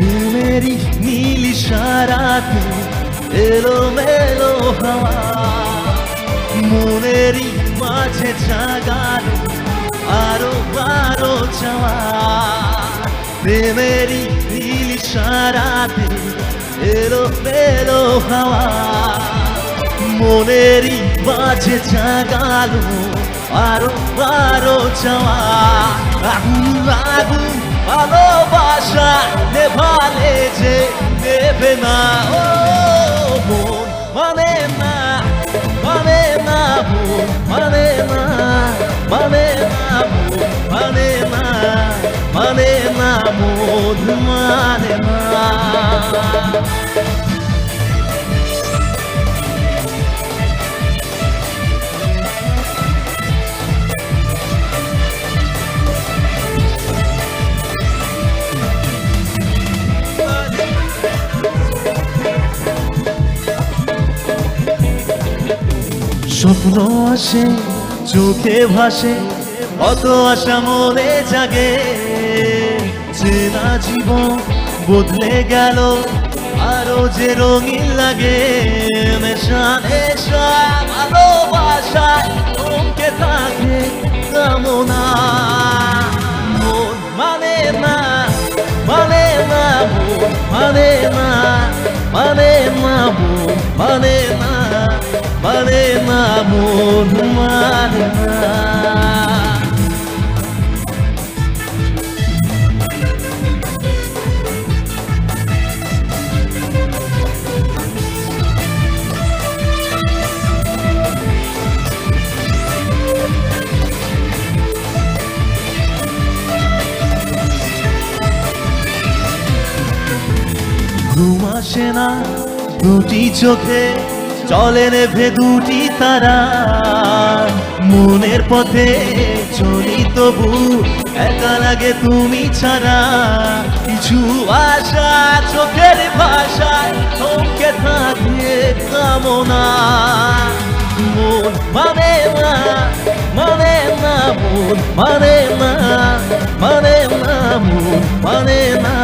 প্রেমেরই নীল ইশারাতে এলোমেলো হাওয়া মনেরই মাঝে জাগালো আরো আরো চাওয়া প্রেমেরই নীল ইশারাতে এলোমেলো হাওয়া মনেরই মাঝে জাগালো আরো আরো চাওয়া আগুন আগুন ভালোবাসা নেভালে যে নেবে না ও মন মানে না মানে না মন মানে না মানে না মন মানে না মানে না মন মানে না স্বপ্ন আসে চোখে ভাসে কত আশা মনে জাগে চেনা জীবন বদলে গেল আরো যে রঙিন লাগে নেশা নেশা ভালোবাসায় থমকে থাকে কামনা মন মানে না মানে না মন মানে না মানে না মন মানে না মানে না মন মানে না ঘুম আসে না দুটি চোখে চলে নেভে দুটি তারা মনের পথে চলি তবু একা লাগে তুমি ছাড়া কিছু আশা চোখের ভাষায় থমকে থাকে কামনা মন মানে না মানে না মন মানে না মানে না মন মানে না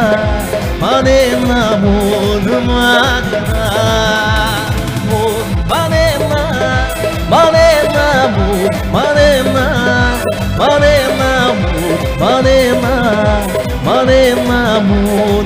মানে না মন মানে না মন মানে না মানে না মন মানে না মানে না মন মানে না মানে না মন